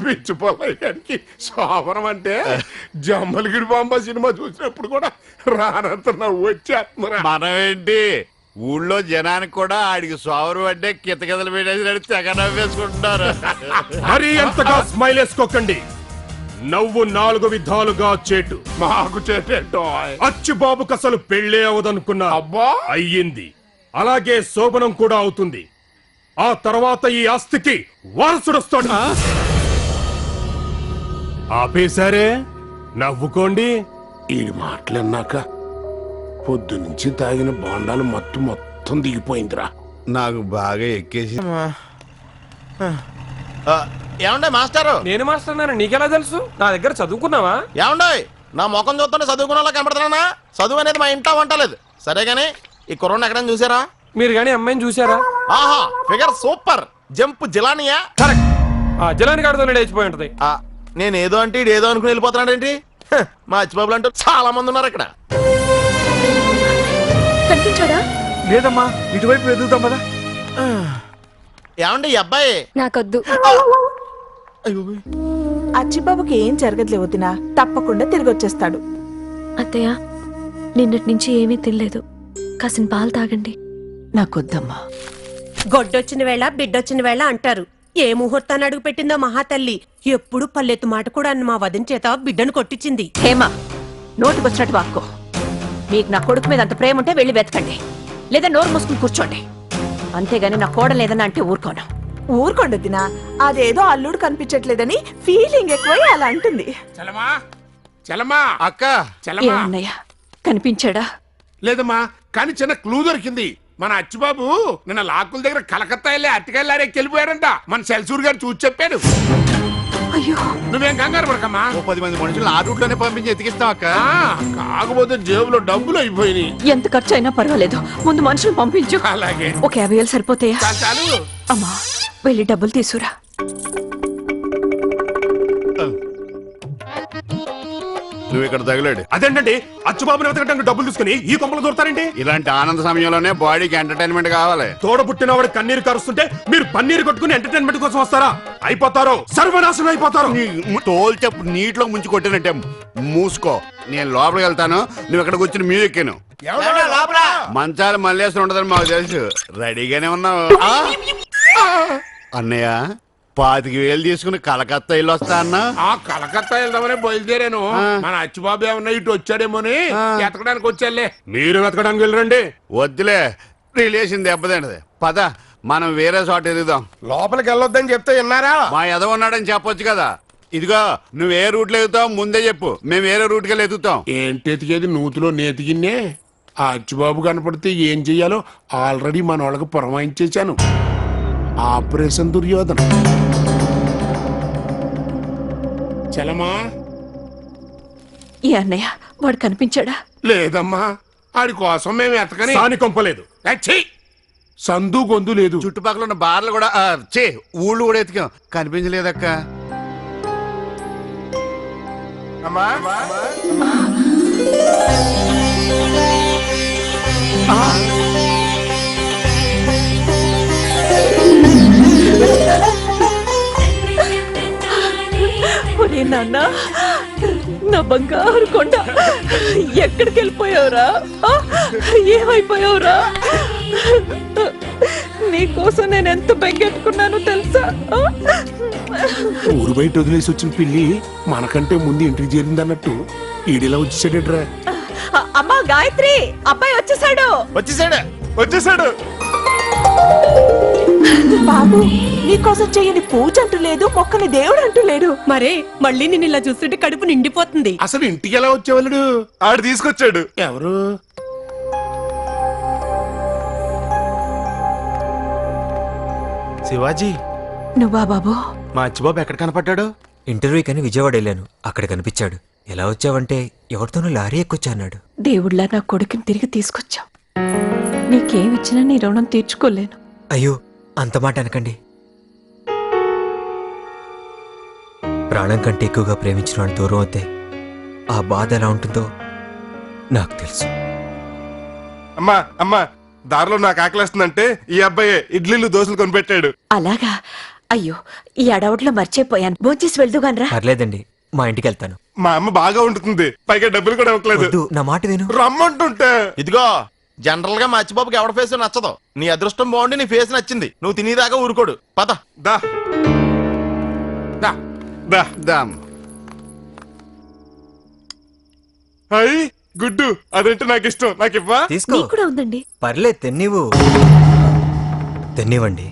పిచ్చి పొల్లయ్యానికి శోభనం అంటే జమ్మలగిరి బాంబ సినిమా చూసినప్పుడు కూడా రానంత నవ్వు వచ్చేస్తున్నా. మనం ఏంటి ఊళ్ళో జనానికి కూడా ఆడికి సోవరం అంటే కితకితలు పెట్టేసి తెగ నవ్వేసుకుంటున్నారు. మరి ఎంతగా స్మైల్ వేసుకోకండి. నవ్వు 4 విధాలుగా చేటు. మాకు చేటేటో అచ్చిబాబుకి అసలు పెళ్ళే అవదనుకున్నా అబ్బా అయ్యింది. అలాగే శోభనం కూడా అవుతుంది. ఆ తర్వాత ఈ ఆస్తికి వారసుడొస్తాడు. ఆపేశారే, నవ్వుకోండి. ఈ మాటలన్నాక పొద్దునుంచి తాగిన బాండాలు మొత్తం దిగిపోయిందిరా. నాకు బాగా ఎక్కేసి. ఏమండే మాస్టారు? నేను మాస్టర్ నీకెలా తెలుసు? నా దగ్గర చదువుకున్నావా? ఏమండే నా ముఖం చూస్తుంటే చదువుకున్న కనపడుతున్నా? చదువు అనేది మా ఇంట్లో వంటలేదు. సరే గానీ ఈ కుర్రోడ్ని ఎక్కడైనా చూసారా? మీరు గానీ అమ్మాయిని చూసారా? ఆహా, ఫిగర్ సూపర్. జంప్ జిలానియా? కరెక్ట్. జలాని కాడుతో లేచిపోయి ఉంటది. నేను ఏదో అంటే ఏదో అనుకుని వెళ్ళిపోతున్నాడేంటి? మా అచ్చిబాబులు అంటూ చాలా మంది ఉన్నారు ఇక్కడ. కనిపించాడా? లేదమ్మా, ఇటువైపు ఎదుగుతాం కదా. ఏమండి ఈ అబ్బాయి? నాకొద్దు. అచ్చిబాబుకి ఏం జరగదులే వదినా, తప్పకుండా తిరిగి వచ్చేస్తాడు. అత్తయ్య, నిన్నటి నుంచి ఏమీ తినలేదు. కాసిన పాలు తాగండి. నాకొద్దమ్మా. గొడ్డొచ్చిన వేళ బిడ్డొచ్చిన వేళ అంటారు. ఏ ముహూర్తాన్ని అడుగు పెట్టిందో మహాతల్లి. ఎప్పుడు పల్లెత్తు మాట కూడా అన్న మా వదిన చేత బిడ్డను కొట్టించింది. హేమా, నోటికొచ్చినట్టు వాక్కో. మీకు నా కొడుకు మీద అంత ప్రేమ ఉంటే వెళ్ళి వెతకండి, లేదా నోరు మూసుకుని కూర్చోండి. అంతేగాని నా కోడలు ఏదన్నా అంటే ఊరుకోను. ఊరుకోండి వదినా, అదేదో అల్లుడు కనిపించట్లేదని ఫీలింగ్ ఎక్కువై అలా అంటుంది. చలమా చలమా అక్క చలమా. ఏమన్నయ్య, కనిపించాడా? లేదమ్మా, కానీ చిన్న క్లూ దొరికింది. మన అచ్చిబాబు నిన్న లాక్కుల దగ్గర కలకత్తా వెళ్ళి అట్టికెళ్ళారేకి వెళ్ళిపోయారంట. మన సెల్సూర్ గారు చూసి చెప్పాడు. అయ్యో, నువ్వేం కంగారు పడకమ్మా. 10 మంది మనుషులు ఆ రూట్ లోనే పంపించి ఎతికిస్తాం అక్క. కాకపోతే జేబులో డబ్బులు అయిపోయినాయి. ఎంత ఖర్చు అయినా పర్వాలేదు, ముందు మనుషులు పంపించు. అలాగే. ఒక 50,000 సరిపోతాయా? చాలు. అమ్మా, వెళ్ళి డబ్బులు తీసుకురా. నువ్వు ఇక్కడ తగిలాడు. అదేంటండి, అచ్చుబాబుని వెతకడానికి డబ్బులు తీసుకుని ఈ కొంపలు దొరుకుతారండి? ఇలాంటి ఆనంద సమయంలోనే బాడీకి ఎంటర్టైన్మెంట్ కావాలి. తోడబుట్టిన వాడి కన్నీరు కరుస్తుంటే మీరు పన్నీరు కొట్టుకుని ఎంటర్టైన్మెంట్ కోసం వస్తారా? అయిపోతారు, సర్వనాశనం అయిపోతారు. తోలు చెప్పు నీటిలో ముంచి కొట్టినట్టే. మూసుకో, నేను లోపలికి వెళ్తాను. నువ్వు ఇక్కడ కూర్చుని మ్యూజిక్ విను. మంచాలు మల్లేసి ఉండదని మాకు తెలుసు. రెడీగానే ఉన్నావు అన్నయ్య. 25,000 తీసుకుని కలకత్తా ఇల్లు వస్తా అన్నా. ఆ కలకత్తా వెళ్దామని బయలుదేరాను. మన అచ్చిబాబు ఏమన్నా ఇటు వచ్చాడేమోని ఎతకడానికి వచ్చాలే. మీరు వెతకడానికి వెళ్ళరండి. వద్దులే, రిలేషన్ దెబ్బతింటది. పద, మనం వేరే చోట ఎదుగుదాం. లోపలికి వెళ్ళొద్దని చెప్తే విన్నారా? మా ఎదవ ఉన్నాడని చెప్పొచ్చు కదా. ఇదిగో, నువ్వు ఏ రూట్లో ఎదుగుతావు ముందే చెప్పు, మేము వేరే రూట్కి వెళ్ళి ఎదుగుతాం. ఏంటి ఎతికేది? నూతిలో నేతికిన్నే. ఆ అచ్చిబాబు కనపడితే ఏం చెయ్యాలో ఆల్రెడీ మన వాళ్ళకి పురమాయించేశాను. ఆపరేషన్ దుర్యోధన. చలమా. ఈ అన్నయ్య, వాడు కనిపించాడా? లేదమ్మా, ఆడి కోసం మేము ఎతకని. సాని కొంపలేదు. సందు గొంతు లేదు. చుట్టుపక్కల ఉన్న బార్లు కూడా ఊళ్ళు కూడా ఎతికాం, కనిపించలేదక్క. అమ్మా, ఒరే నాన్న, నా బంగారు కొండ, ఎక్కడికి వెళ్ళిపోయావురా? ఏమైపోయావురా? నీకోసం నేను ఎంత బెంగెట్టుకున్నానో తెలుసా? ఊరు బయట వదిలేసి వచ్చిన పిల్లి మనకంటే ముందు ఇంటికి చేరిందన్నట్టు ఈడిలా వచ్చేసాడట్రా. అమ్మా గాయత్రి, అబ్బాయి వచ్చేసాడు. వచ్చేసాడు. బాబు, నీకోసం చెయ్యని పూజ అంటూ లేదు, మొక్కని దేవుడు అంటూ లేడు. మరే మళ్ళీ నేను ఇలా చూస్తుంటే కడుపు నిండిపోతుంది. అసలు ఇంటికి ఎలా వచ్చేవాళ్ళు? ఆడు తీసుకొచ్చాడు. ఎవరు? శివాజీ. నువ్వా బాబు? మా అచ్చిబాబు ఎక్కడ కనపడ్డాడు? ఇంటర్వ్యూకని విజయవాడ వెళ్ళాను, అక్కడ కనిపించాడు. ఎలా వచ్చావంటే ఎవరితోనూ లారీ ఎక్కొచ్చా అన్నాడు. దేవుళ్ళ నా కొడుకుని తిరిగి తీసుకొచ్చావు. నీకేమిచ్చినా నీ రుణం తీర్చుకోలేను. అయ్యో, అంత మాట అనకండి. ప్రాణం కంటే ఎక్కువగా ప్రేమించిన వాడు దూరం అవుతే ఆ బాధ ఎలా ఉంటుందో నాకు తెలుసు. అమ్మా అమ్మా, దారిలో నాకు ఆకలిస్తుందంటే ఈ అబ్బాయి ఇడ్లీలు దోశలు కొనిపెట్టాడు. అలాగా? అయ్యో ఈ అడవుట్లో మర్చిపోయాను. భోంచేసి వెళ్దుగానరా. పర్లేదండి, మా ఇంటికి వెళ్తాను. మా అమ్మ బాగా ఉంటుంది, పైగా డబ్బులు కూడా ఇవ్వట్లేదు. వద్దు, నా మాట విను. రమ్మంటుంటే ఇదిగో జనరల్ గా మా అచ్చిబాబుకి ఎవడ ఫేస్ నచ్చదు. నీ అదృష్టం బాగుండి నీ ఫేస్ నచ్చింది. నువ్వు తినేదాకా ఊరుకోడు. పద. దా దా. దా దామ్ అయ్యి గుడ్డు, అదంటే నాకు ఇష్టం, నాకు ఇవ్వా. తీసుకో. నీకు కూడా ఉందండి. పర్లేదు, తెన్నివ్వు. తెన్నివ్వండి.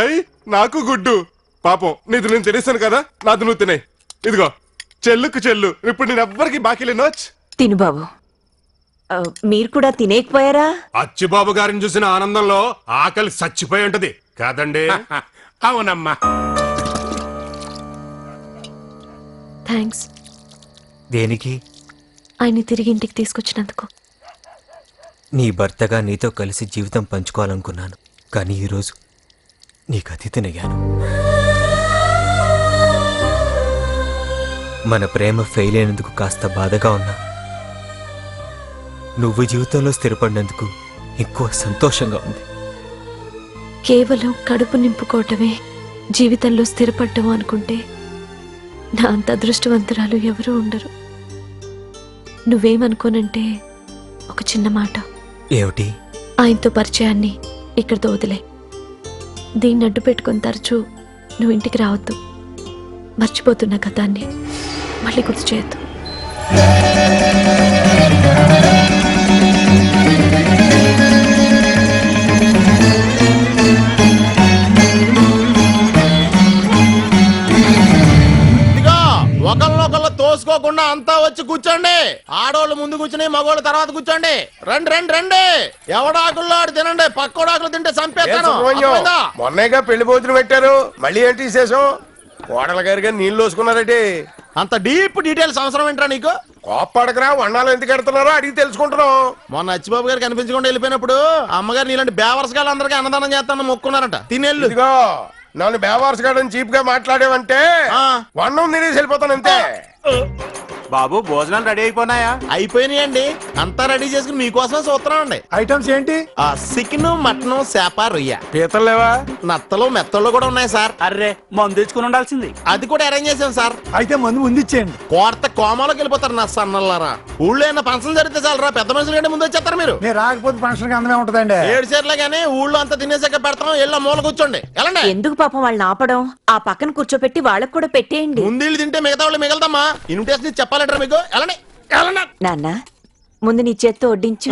అయ్యి నాకు గుడ్డు. పాపం నీది నేను తెలిసాను కదా, నాది నువ్వు తినే. ఇదిగో చెల్లుకు చెల్లు, ఇప్పుడు నేను ఎవ్వరికి బాకీ లేనోచ్. తిను బాబు. మీరు కూడా తినేకపోయారా? అచ్చిబాబు గారిని చూసిన ఆనందంలో ఆకలి చచ్చిపోయి ఉంటది కాదండి. అవునమ్మా. థ్యాంక్స్. దేనికి? ఆయన్ని తిరిగి ఇంటికి తీసుకొచ్చినందుకు. నీ భర్తగా నీతో కలిసి జీవితం పంచుకోవాలనుకున్నాను, కానీ ఈరోజు నీకు అతిథినయ్యాను. మన ప్రేమ ఫెయిల్ అయినందుకు కాస్త బాధగా ఉన్నా, నువ్వు జీవితంలో స్థిరపడినందుకు ఎక్కువ సంతోషంగా ఉంది. కేవలం కడుపు నింపుకోవటమే జీవితంలో స్థిరపడ్డం అనుకుంటే నా అంత అదృష్టవంతురాలు ఎవరూ ఉండరు. నువ్వేమనుకోనంటే ఒక చిన్న మాట. ఏమిటి? ఆయనతో పరిచయాన్ని ఇక్కడితో వదిలే. దీన్ని అడ్డు పెట్టుకొని తరచూ నువ్వు ఇంటికి రావద్దు. మర్చిపోతున్న గతాన్ని మళ్ళీ గుర్తు చేయొద్దు. ఇదిగో ఒకళ్ళొకళ్ళు తోసుకోకుండా అంతా వచ్చి కూర్చోండి. ఆడోళ్ళు ముందు కూర్చుని మగోళ్ళు తర్వాత కూర్చోండి. రండి రండి రండి. ఎవడాకుల్లో ఆడు తినండి. పక్కోడాకులు తింటే చంపేస్తాను. అర్థమైందా? మొన్నగా పెళ్లి భోజనం పెట్టారు, మళ్ళీ ఏంటి విశేషం? కోడల గారిగా నీళ్లు లోసుకున్నారంటే అంత డీప్ డీటెయిల్స్ అవసరం ఏంట్రా నీకు? కోప్పడకరా, వండాలు ఎందుకు ఎడుతున్నారో అడిగి తెలుసుకుంటున్నాం. మొన్న అచ్చిబాబు గారు కనిపించకుండా వెళ్ళిపోయినప్పుడు అమ్మగారు నీలాంటి బేవర్స్ గారు అందరికీ అన్నదానం చేస్తాను మొక్కున్నారంట. తినేళ్ళు. ఇదిగో నన్ను బేవార్స్ గార్డెన్ చీప్ గా మాట్లాడేవంటే వన్నం తినేసి వెళ్ళిపోతాను అంతే. బాబు భోజనాలు రెడీ అయిపోయినాయా? అయిపోయినాయండి. అంతా రెడీ చేసుకుని మీకోసమే చూస్తున్నాం అండి. ఐటమ్స్ ఏంటి? చికెన్, మటన్, చేప, రొయ్య. పీతలు లేవా? నత్తలు మెత్తలు కూడా ఉన్నాయి సార్. అర్రే మందు తెచ్చుకుని ఉండాల్సింది. అది కూడా అరేంజ్ చేసాం సార్. అయితే మందు ముందు ఇచ్చేయండి. కోర్త కోమాలోకి వెళ్ళిపోతారు నా సన్నల్లారా. ఊళ్ళో ఏమైనా ఫంక్షన్ జరిగితే చాలరా, పెద్ద మనుషులు కంటే ముందు వచ్చేస్తారు మీరు. నేను రాకపోతే ఫంక్షన్ అందమే ఉంటదండి. 7 చీరలే గానీ ఊళ్ళో అంతా తినేసాక పెడతాం. ఎల్ల మూల కూర్చోండి. వెళ్ళండి. ఎందుకు పాపం వాళ్ళని ఆపడం? ఆ పక్కన కూర్చోపెట్టి వాళ్ళకు కూడా పెట్టేయండి. ముందు తింటే మిగతా వాళ్ళు మిగలదమ్మా. ఇన్విటేషన్ చెప్పాలంటారా మీకు? వెళ్ళండి వెళ్ళండి. నాన్న ముందు నీ చేత్తో వడ్డించు.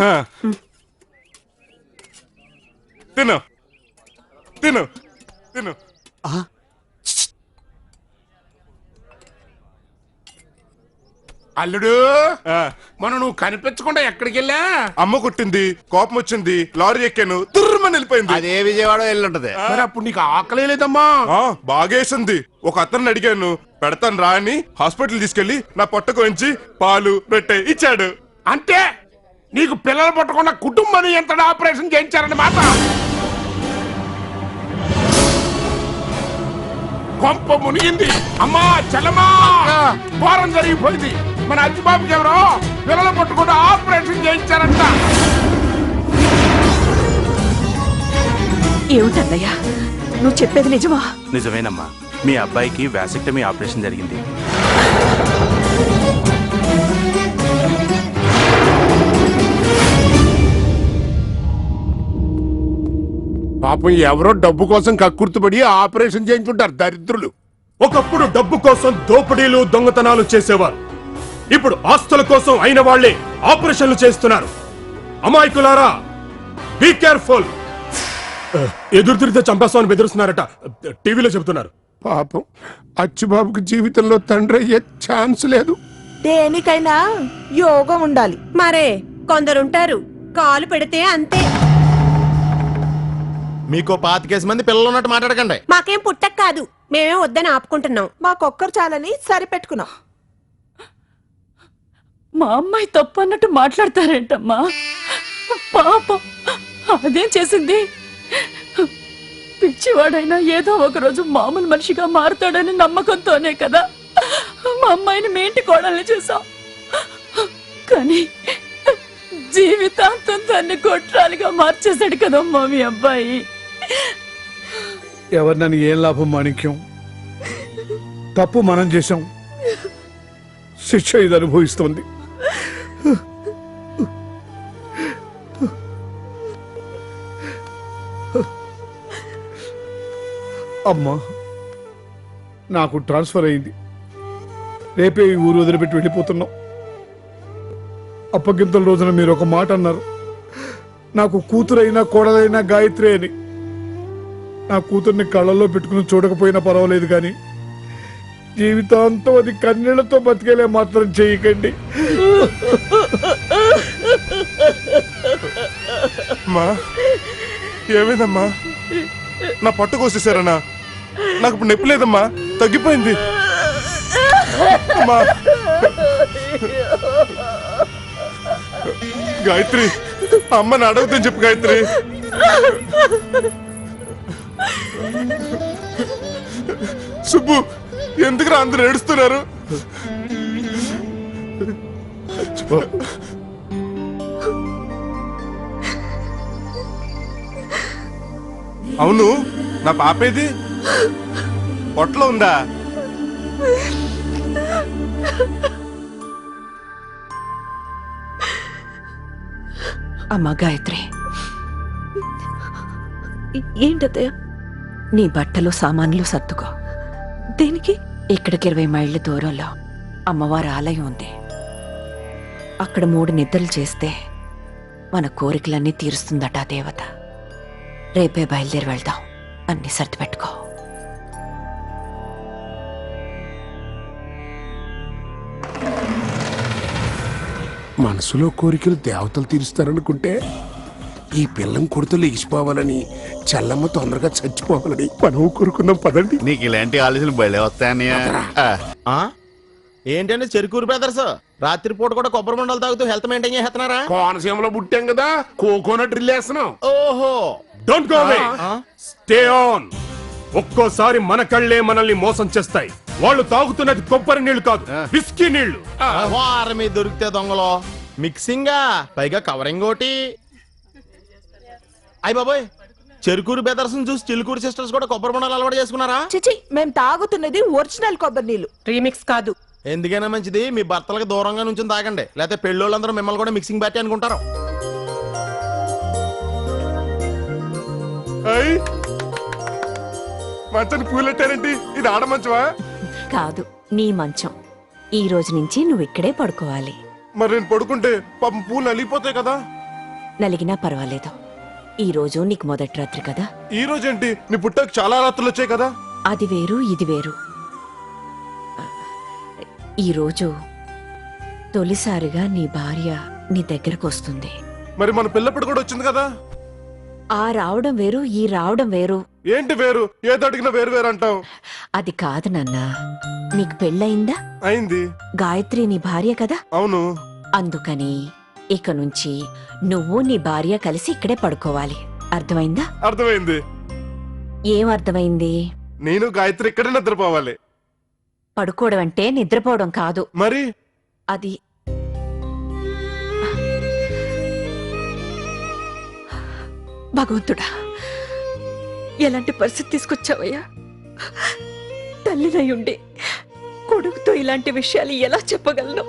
తిను తిను తిను. అల్లుడు, మనం నువ్వు కనిపించకుండా ఎక్కడికి వెళ్ళా? అమ్మ కుట్టింది, కోపం వచ్చింది, లారీ ఎక్కాను, తుర్రమని వెళ్ళిపోయింది. అదే విజయవాడ వెళ్ళుంటది. మరి అప్పుడు నీకు ఆకలే లేదమ్మా? బాగేసింది. ఒక అతన్ని అడిగాను, పెడతాను రా అని హాస్పిటల్ తీసుకెళ్లి నా పొట్టకు వంచి పాలు రొట్టె ఇచ్చాడు. అంటే నీకు పిల్లలు పట్టకుండా కుటుంబాన్ని ఎంత ఆపరేషన్ చేయించారని మాట. కొంప మునిగింది. అమ్మా చెల్లమ్మా, ఘోరం జరిగిపోయింది. మన అచ్చిబాబుకి ఎవరో పిల్లలు పట్టుకుంటూ ఆపరేషన్ చేయించారంట. ఏమిటన్నయ్యా నువ్వు చెప్పేది నిజమా? నిజమేనమ్మా. మీ అబ్బాయికి వ్యాసెక్టమీ ఆపరేషన్ జరిగింది. పాపం ఎవరో డబ్బు కోసం కక్కుర్తుపడి ఆపరేషన్ చేయించుంటారు దరిద్రులు. ఒకప్పుడు డబ్బు కోసం దోపిడీలు దొంగతనాలు చేసేవారు. ఇప్పుడు ఆస్తుల కోసం అయిన వాళ్లే ఆపరేషన్లు చేస్తున్నారు. అమాయకులారా, బీ కేర్ఫుల్. ఎదురు తిరిగితే చంపేస్తామని బెదిరిస్తున్నారట, టీవీలో చెబుతున్నారు. పాపం అచ్చిబాబుకి జీవితంలో తండ్రి అయ్యే ఛాన్స్ లేదు. దేనికైనా యోగం ఉండాలి. మరే కొందరుంటారు కాలు పెడితే అంతే. మీకు 25 మంది పిల్లలు ఉన్నట్టు మాట్లాడకండి. మాకేం పుట్టక కాదు, మేమే వద్దని ఆపుకుంటున్నాం. మాకొక్కరు చాలని సరిపెట్టుకున్నాం. మా అమ్మాయి తప్పు అన్నట్టు మాట్లాడతారేంటమ్మా? పాపం అదేం చేసింది? పిచ్చివాడైనా ఏదో ఒక రోజు మామూలు మనిషిగా మారుతాడని నమ్మకంతోనే కదా మా అమ్మాయిని మీ ఇంటి కోడల్ని చూసాం. కానీ జీవితాంతం దాన్ని కొట్రాలిగా మార్చేశాడు కదమ్మా మీ అబ్బాయి. ఎవరినని ఏం లాభం మాణిక్యం? తప్పు మనం చేశాం, శిక్ష ఇది అనుభవిస్తోంది. అమ్మా, నాకు ట్రాన్స్ఫర్ అయింది. రేపే ఈ ఊరు వదిలిపెట్టి వెళ్ళిపోతున్నాం. అప్పగింతల రోజున మీరు ఒక మాట అన్నారు, నాకు కూతురైనా కోడలైనా గాయత్రి అని. నా కూతుర్ని కళ్ళల్లో పెట్టుకుని చూడకపోయినా పర్వాలేదు, కానీ జీవితాంతం అది కన్నీళ్లతో బతికేలే మాత్రం చేయకండి. అమ్మా, ఏమైందమ్మా? నా పట్టు కోసేసారన్నా? నాకు ఇప్పుడు నొప్పి లేదమ్మా, తగ్గిపోయింది. అమ్మా, గాయత్రి, అమ్మని అడగద్దని చెప్పు గాయత్రి. సుబ్బు, ఎందుకు అందరూ ఏడుస్తున్నారు? అవును, నా పాపేది? పొట్టలో ఉందా? అమ్మా గాయత్రి, ఏంటత్తయ్య? నీ బట్టలు సామాన్లు సర్దుకో. దేనికి? ఇక్కడికి 20 మైళ్ళ దూరంలో అమ్మవారి ఆలయం ఉంది. అక్కడ 3 నిద్రలు చేస్తే మన కోరికలన్నీ తీరుస్తుందట ఆ దేవత. రేపే బయలుదేరి వెళ్దాం. అన్ని సర్ది పెట్టుకో. మనసులో కోరికలు దేవతలు తీరుస్తారనుకుంటే ఈ పిల్లం కొడుతూ లేచిపోవాలని, చెల్లమ్మ తొందరగా చచ్చిపోవాలని మనం కోరుకుందాం. పదండి. నీకు ఇలాంటి ఆలోచనలు భలే వస్తాయన్నయ్య. ఏంటంటే చెరుకూరు బ్రదర్స్ రాత్రి పూట కూడా కొబ్బరి మండలు తాగుతూ హెల్త్ మెయింటైన్ చేస్తున్నారా? కోనసీమలో పుట్టాం కదా, కోకోనట్ డ్రిల్ వేస్తున్నాం. ఓహో, don't go away, stay on. ఒక్కోసారి మన కళ్ళే మనల్ని మోసం చేస్తాయి. వాళ్ళు తాగుతున్నది కొబ్బరి నీళ్లు కాదు, విస్కీ నీళ్లు. వారం మీద దొరికితే దొంగలో మిక్సింగ్, పైగా కవరింగ్ ఒకటి. అయ్య బాబోయ్, చెరుకూరు బ్రదర్స్ చూసి చిలుకూరు సిస్టర్స్ కూడా కొబ్బరి మండలు అలవాటు చేసుకున్నారా? చిచి, మేము తాగుతున్నది ఒరిజినల్ కొబ్బరి నీళ్లు, రీమిక్స్ కాదు. ఎందుకైనా మంచిది మీ భర్తలకు దూరంగా నుంచి తాగండి, లేకపోతే పెళ్ళోళ్ళందరూ మిమ్మల్ని కూడా మిక్సింగ్ పార్టీ అనుకుంటారు. అయ్, మంచాన్ని పూలెట్టారండి. ఇది ఆడ మంచమా? కాదు, నీ మంచం. ఈ రోజు నుంచి నువ్వు ఇక్కడే పడుకోవాలి. మరి నేను పడుకుంటే పాపం పూలు నలిగిపోతాయి కదా. నలిగినా పర్వాలేదు, ఈ రోజు నీకు మొదటి రాత్రి కదా. ఈ రోజు ఏంటి, నీ పుట్టకు చాలా రాత్రులు వచ్చాయి కదా. అది వేరు, ఇది వేరు. ఈరోజు తొలిసారిగా నీ భార్య నీ దగ్గరకు వస్తుంది. మరి మన పిల్లప్పుడు కూడా వచ్చింది కదా. ఆ రావడం వేరు, ఈ రావడం వేరు. ఏంటి వేరు? ఏది అడిగినా వేరు వేరు అంటావు. అది కాదు నాన్నా, నీకు పెళ్ళయిందా? అయింది. గాయత్రి నీ భార్య కదా. అవును. అందుకని ఇక నుంచి నువ్వు నీ భార్య కలిసి ఇక్కడే పడుకోవాలి. అర్థమైందా? అర్థమైంది. ఏం అర్థమైంది? నేను గాయత్రి ఇక్కడే నిద్రపోవాలి. పడుకోవడం అంటే నిద్రపోవడం కాదు. మరి అది భగవంతుడా, ఎలాంటి పరిస్థితి తీసుకొచ్చావయ్యా? తల్లినై ఉండి కొడుకుతో ఇలాంటి విషయాలు ఎలా చెప్పగలను?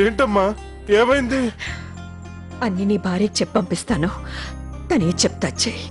ఏంటమ్మా, ఏమైంది? అన్ని నీ భార్యకి చెప్పంపిస్తాను, తనే చెప్తా చెయ్యి.